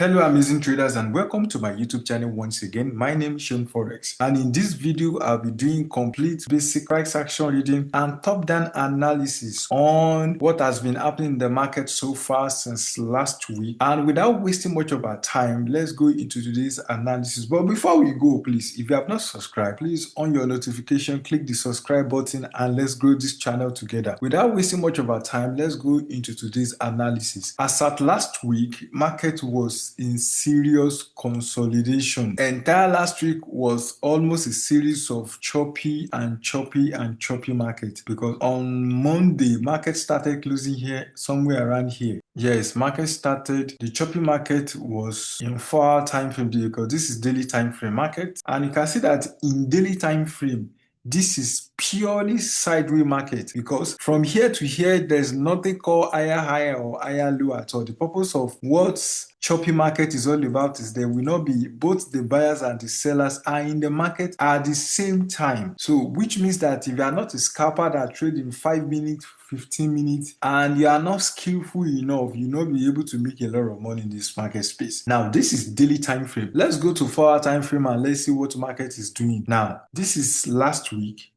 Hello amazing traders and welcome to my YouTube channel once again. My name is SEUNFOREX and in this video I'll be doing complete basic price action reading and top-down analysis on what has been happening in the market so far since last week. And without wasting much of our time, let's go into today's analysis. But before we go, please, if you have not subscribed, please on your notification click the subscribe button and let's grow this channel together. Without wasting much of our time, let's go into today's analysis. As at last week, market was in serious consolidation. Entire last week was almost a series of choppy market, because on Monday market started closing here somewhere around here. Yes, market started, the choppy market was in 4-hour time frame because this is daily time frame market, and you can see that in daily time frame this is purely sideways market, because from here to here there's nothing called higher or higher low at all. The purpose of what choppy market is all about is there will not be both the buyers and the sellers are in the market at the same time. So which means that if you are not a scalper that trade in 5 minutes, 15 minutes, and you are not skillful enough, you'll not be able to make a lot of money in this market space. Now this is daily time frame. Let's go to 4-hour time frame and let's see what market is doing. Now this is last week.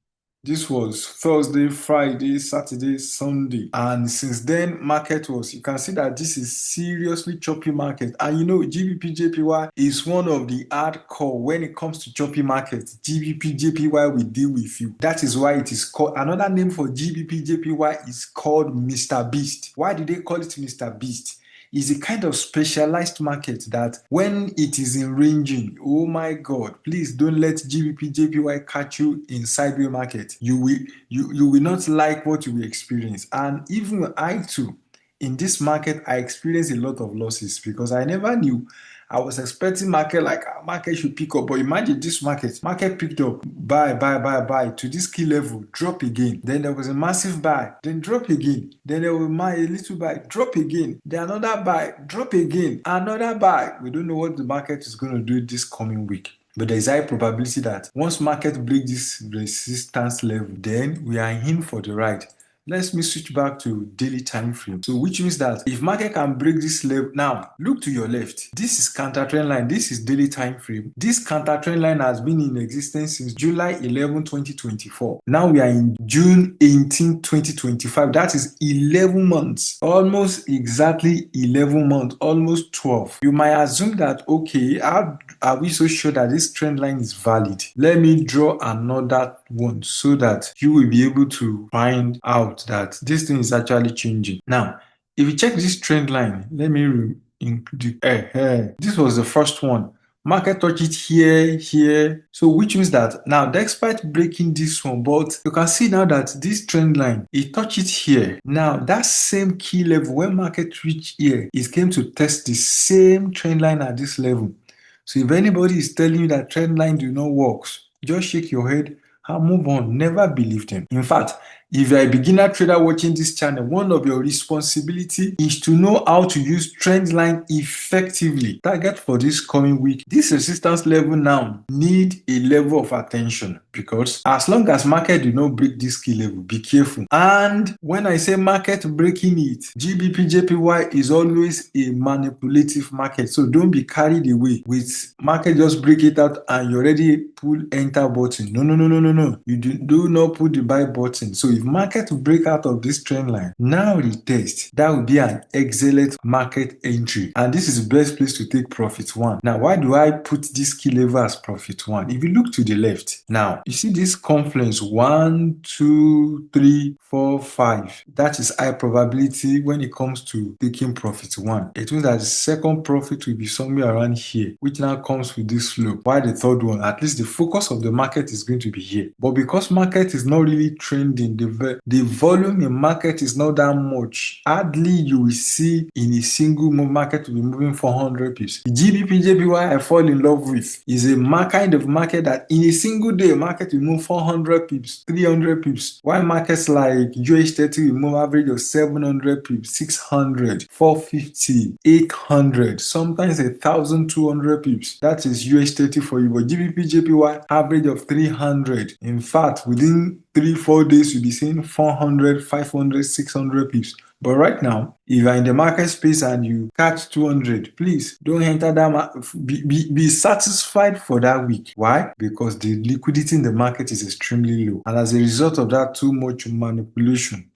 This was Thursday, Friday, Saturday, Sunday. And since then, market was, you can see that this is seriously choppy market. And you know, GBPJPY is one of the hardcore when it comes to choppy market. GBPJPY will deal with you. That is why it is called, another name for GBPJPY is called Mr. Beast. Why did they call it Mr. Beast? Is a kind of specialized market that when it is in ranging, oh my god, please don't let GBPJPY catch you in sideways market. You will not like what you will experience. And even I too, in this market, I experienced a lot of losses because I never knew. I was expecting market should pick up, but imagine this market picked up, buy to this key level, drop again. Then there was a massive buy, then drop again. Then there was a little buy, drop again. Then another buy, drop again, another buy. We don't know what the market is going to do this coming week. But there is high probability that once market breaks this resistance level, then we are in for the ride. Let me switch back to daily time frame. So which means that if market can break this level, now look to your left. This is counter trend line. This is daily time frame. This counter trend line has been in existence since July 11, 2024. Now we are in June 18, 2025. That is 11 months. Almost exactly 11 months. Almost 12. You might assume that, okay, how are we so sure that this trend line is valid? Let me draw another one so that you will be able to find out that this thing is actually changing. Now, if you check this trend line, let me include this was the first one. Market touch it here. So which means that now despite breaking this one, but you can see now that this trend line, it touched it here. Now that same key level when market reached here, it came to test the same trend line at this level. So if anybody is telling you that trend line do not work, just shake your head and move on. Never believe them. In fact, if you're a beginner trader watching this channel, one of your responsibility is to know how to use trend line effectively. Target for this coming week. This resistance level now need a level of attention, because as long as market do not break this key level, be careful. And when I say market breaking it, GBPJPY is always a manipulative market. So don't be carried away with market just break it out and you already pull enter button. No. You do not put the buy button. So if market break out of this trend line, now retest, that will be an excellent market entry. And this is the best place to take profit one. Now, why do I put this key level as profit one? If you look to the left, now you see this confluence 1, 2, 3, 4, 5. That is high probability when it comes to taking profit one. It means that the second profit will be somewhere around here, which now comes with this slope. While the third one, at least the focus of the market is going to be here. But because market is not really trending, the volume in market is not that much. Hardly you will see in a single market will be moving 400 pips. The GBPJPY I fall in love with is a kind of market that in a single day market will move 400 pips, 300 pips. While markets like UH30 will move average of 700 pips, 600, 450, 800, sometimes 1,200 pips. That is UH30 for you. But GBPJPY average of 300. In fact, within 3-4 days, you'll be seeing 400, 500, 600 pips. But right now, if you're in the market space and you catch 200, please don't enter that. Be satisfied for that week. Why? Because the liquidity in the market is extremely low. And as a result of that, too much manipulation.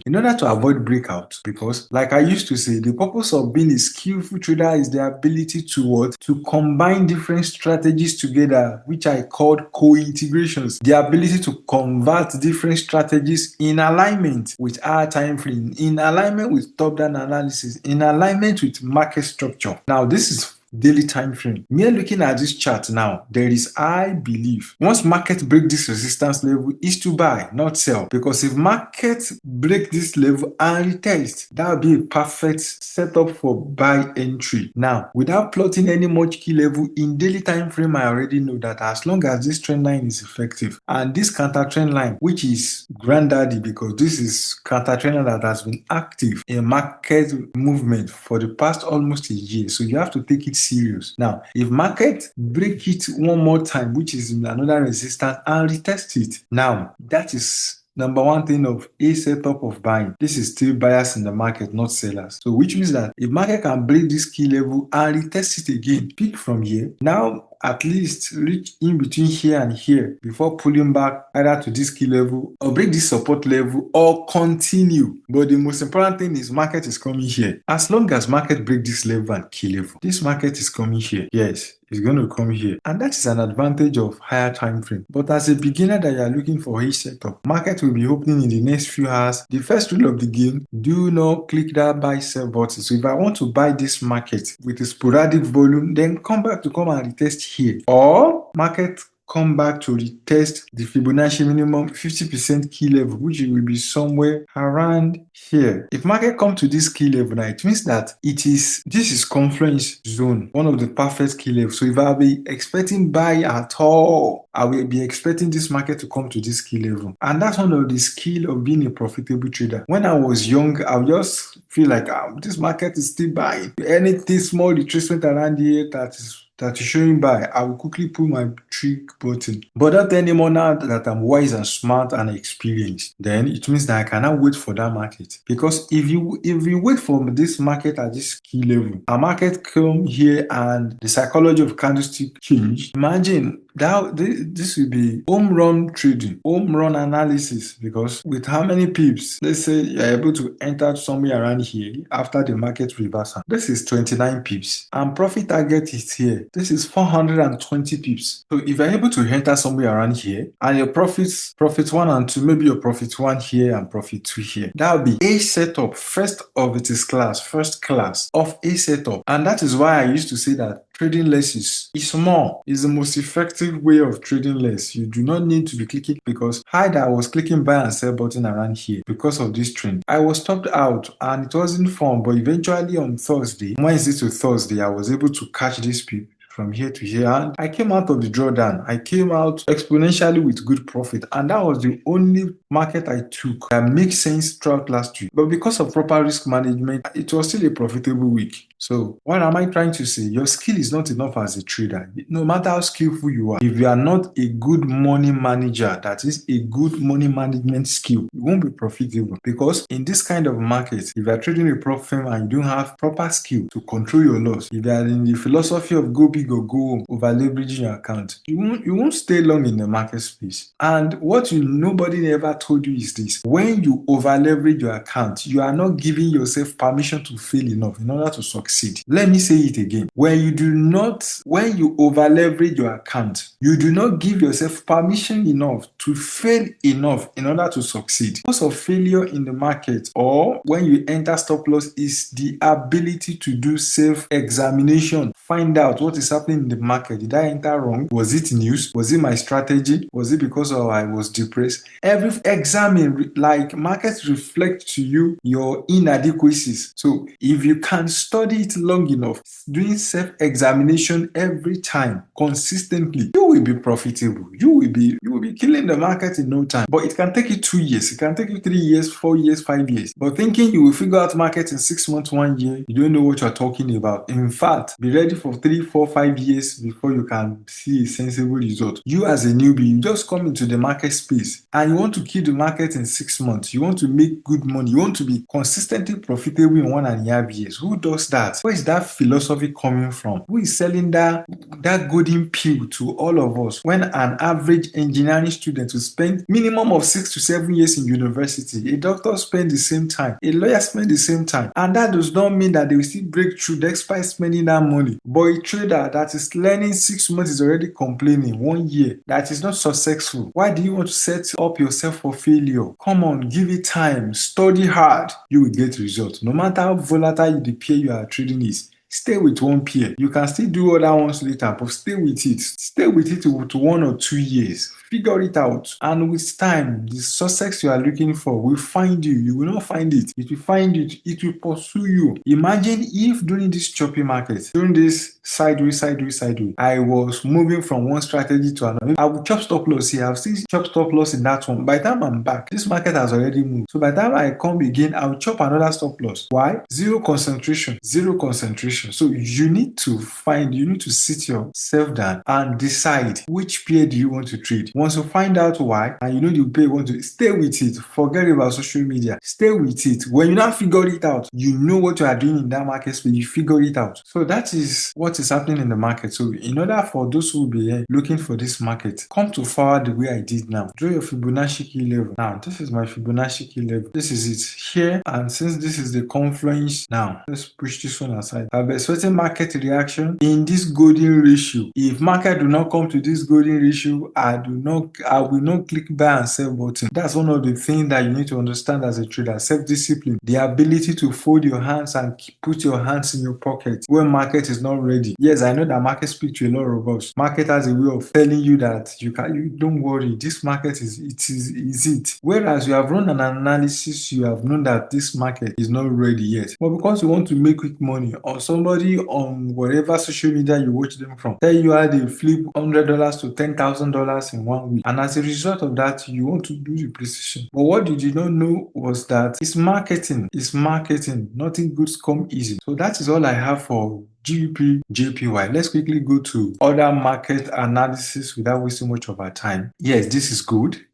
In order to avoid breakout, because like I used to say, the purpose of being a skillful trader is the ability to what? To combine different strategies together, which I called co-integrations. The ability to convert different strategies in alignment with our time frame, in alignment with top-down analysis, in alignment with market structure. Now, this is daily time frame. Me looking at this chart now, there is, I believe, once market break this resistance level, is to buy, not sell. Because if market break this level and retest, that would be a perfect setup for buy entry. Now, without plotting any much key level in daily time frame, I already know that as long as this trend line is effective and this counter trend line, which is granddaddy, because this is counter trend line that has been active in market movement for the past almost a year, so you have to take it serious. Now, if market break it one more time, which is in another resistance, and retest it, now that is number one thing of a setup of buying. This is still buyers in the market, not sellers. So which means that if market can break this key level and retest it again, pick from here, now at least reach in between here and here before pulling back either to this key level or break this support level or continue. But the most important thing is market is coming here. As long as market break this level and key level, this market is coming here. Yes, it's going to come here, and that is an advantage of higher time frame. But as a beginner that you are looking for a setup, market will be opening in the next few hours. The first rule of the game: do not click that buy sell button. So if I want to buy this market with a sporadic volume, then come back to come and retest here, or market come back to retest the Fibonacci minimum 50% key level, which will be somewhere around here. If market come to this key level now, it means that this is confluence zone, one of the perfect key levels. So if I'll be expecting buy at all, I will be expecting this market to come to this key level. And that's one of the skill of being a profitable trader. When I was young, I would just feel like this market is still buying. Anything small retracement around here that is showing buy, I will quickly pull my trick button. But not anymore. Now that I'm wise and smart and experienced, then it means that I cannot wait for that market. Because if you wait for this market at this key level, a market come here and the psychology of candlestick change, imagine that this will be home run trading, home run analysis. Because with how many pips, let's say you're able to enter somewhere around here after the market reversal, this is 29 pips and profit target is here. This is 420 pips. So if you're able to enter somewhere around here and your profit 1 and 2, maybe your profit 1 here and profit 2 here, that will be a setup, first class of a setup. And that is why I used to say that trading less is more. Is the most effective way of trading less. You do not need to be clicking, because I was clicking buy and sell button around here because of this trend. I was stopped out and it wasn't fun, but eventually on Thursday, Wednesday to Thursday, I was able to catch this peak from here to here, and I came out of the drawdown. I came out exponentially with good profit, and that was the only market I took that makes sense throughout last week. But because of proper risk management, it was still a profitable week. So what am I trying to say? Your skill is not enough as a trader. No matter how skillful you are, if you are not a good money manager, that is a good money management skill, you won't be profitable. Because in this kind of market, if you are trading a prop firm and you don't have proper skill to control your loss, if you are in the philosophy of go big or go home, over leveraging your account, you won't stay long in the market space. And what nobody ever told you is this: when you over leverage your account, you are not giving yourself permission to fail enough in order to succeed. Let me say it again. When you over leverage your account, you do not give yourself permission enough to fail enough in order to succeed. Cause of failure in the market, or when you enter stop loss, is the ability to do self-examination. Find out what is happening in the market. Did I enter wrong? Was it news? Was it my strategy? Was it because I was depressed? Every examine, like markets reflect to you your inadequacies. So if you can study it long enough, doing self-examination every time, consistently, you will be profitable. You will be killing the market in no time. But it can take you 2 years, it can take you 3 years, 4 years, 5 years. But thinking you will figure out market in 6 months, 1 year, you don't know what you're talking about. In fact, be ready for 3, 4, 5 years before you can see a sensible result. You as a newbie, you just come into the market space and you want to kill the market in 6 months. You want to make good money. You want to be consistently profitable in 1.5 years. Who does that? Where is that philosophy coming from? Who is selling that golden pill to all of us when an average engineering student will spend minimum of 6 to 7 years in university? A doctor spend the same time. A lawyer spend the same time. And that does not mean that they will still break through despite spending that money. But a trader that is learning 6 months is already complaining 1 year that is not successful. Why do you want to set up yourself for failure? Come on, give it time, study hard, you will get results. No matter how volatile the pair you are trading is, stay with one pair. You can still do other ones later, but stay with it. Stay with it to 1 or 2 years. Figure it out. And with time, the success you are looking for will find you. You will not find it. It will find you. It will pursue you. Imagine if during this choppy market, during this sideways, I was moving from one strategy to another. I will chop stop loss here. I've seen chop stop loss in that one. By the time I'm back, this market has already moved. So by the time I come again, I'll chop another stop loss. Why? Zero concentration. So you need to sit yourself down and decide which pair do you want to trade. Once you find out why, and you know the pair you want to, stay with it. Forget about social media. Stay with it. When you now figure it out, you know what you are doing in that market space. You figure it out. So that is what is happening in the market. So in order for those who will be looking for this market, come to forward the way I did now. Draw your Fibonacci key level. Now, this is my Fibonacci key level. This is it here. And since this is the confluence, now let's push this one aside. I'll be expecting market reaction in this golden ratio. If market do not come to this golden ratio, I will not click buy and sell button. That's one of the things that you need to understand as a trader. Self-discipline, the ability to fold your hands and put your hands in your pocket when market is not ready. Yes, I know that market speaks to a lot of us. Market has a way of telling you that you don't worry, this market is it. Whereas you have run an analysis, you have known that this market is not ready yet. But because you want to make quick money, or somebody on whatever social media you watch them from tell you how they flip $100 to $10,000 in 1 week, and as a result of that, you want to do the precision. But what you did not know was that it's marketing. Nothing good come easy. So that is all I have for GBPJPY. Let's quickly go to other market analysis without wasting much of our time. Yes, this is good.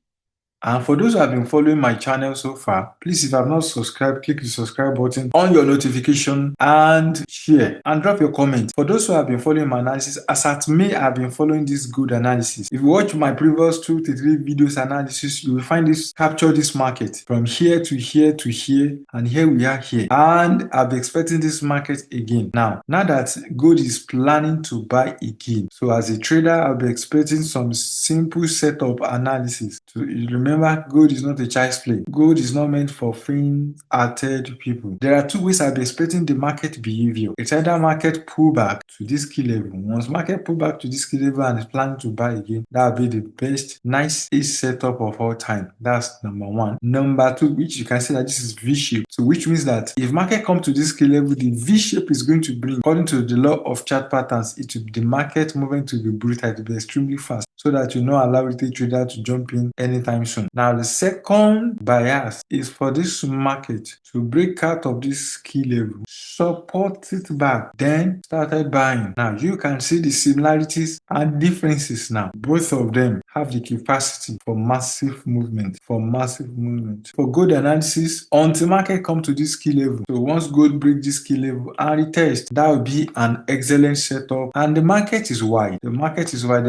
And for those who have been following my channel so far, please, if you have not subscribed, click the subscribe button on your notification and share and drop your comment. For those who have been following my analysis, as at May, I've been following this good analysis. If you watch my previous 2 to 3 videos analysis, you will find this capture this market from here to here to here, and here we are here. And I'll be expecting this market again. Now that gold is planning to buy again, so as a trader, I'll be expecting some simple setup analysis. So remember, gold is not a child's play. Gold is not meant for faint-hearted people. There are 2 ways I'll be expecting the market behavior. It's either market pullback to this key level. Once market pull back to this key level and is planning to buy again, that will be the best, nicest setup of all time. That's number 1. Number 2, which you can see that this is V-shape. So which means that if market come to this key level, the V-shape is going to bring, according to the law of chart patterns, the market movement to be brutal, to be extremely fast, so that you not allow retail trader to jump in anytime soon. Now, the second bias is for this market to break out of this key level, support it back, then started buying. Now, you can see the similarities and differences now. Both of them have the capacity for massive movement. For gold analysis, until market come to this key level. So once gold break this key level and retest, that will be an excellent setup. And the market is wide. There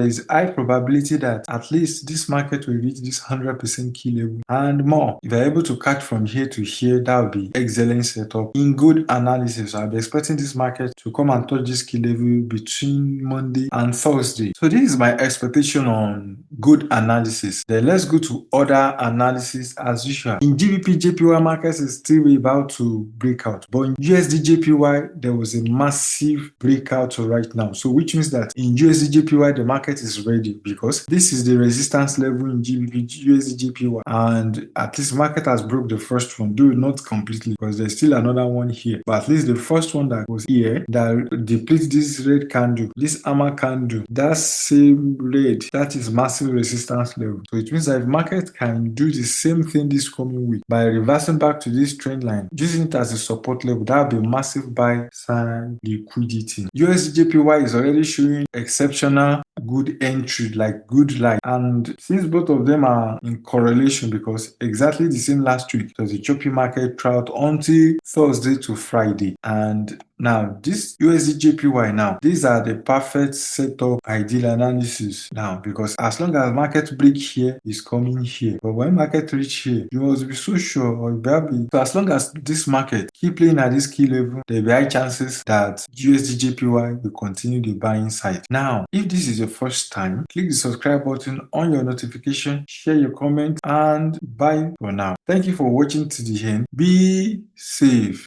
is high probability that at least this market will reach this 100% key level and more. If you're able to catch from here to here, that will be excellent setup. In good analysis, I'll be expecting this market to come and touch this key level between Monday and Thursday. So this is my expectation on good analysis. Then let's go to other analysis as usual. In GBPJPY markets is still about to break out, but in USDJPY there was a massive breakout right now. So which means that in USD/JPY the market is ready, because this is the resistance level in USD/JPY, and at least market has broke the first one, though not completely, because there's still another one here, but at least the first one that was here that depletes this red candle, this hammer candle, that same red, that is massive resistance level. So it means that if market can do the same thing this coming week by reversing back to this trend line, using it as a support level, that will be massive buy side liquidity. USD/JPY is already showing exceptional good entry, like good light, and since both of them are in correlation, because exactly the same last week it was a choppy market throughout until Thursday to Friday, and now this USD/JPY, now these are the perfect setup ideal analysis now, because as long as market break here, is coming here, but when market reach here, you must be so sure, or you better be. So as long as this market keep playing at this key level, there will be high chances that USD/JPY will continue the buying side. Now if this is your first time, click the subscribe button on your notification, share your comment, and bye for now. Thank you for watching to the end. Be safe.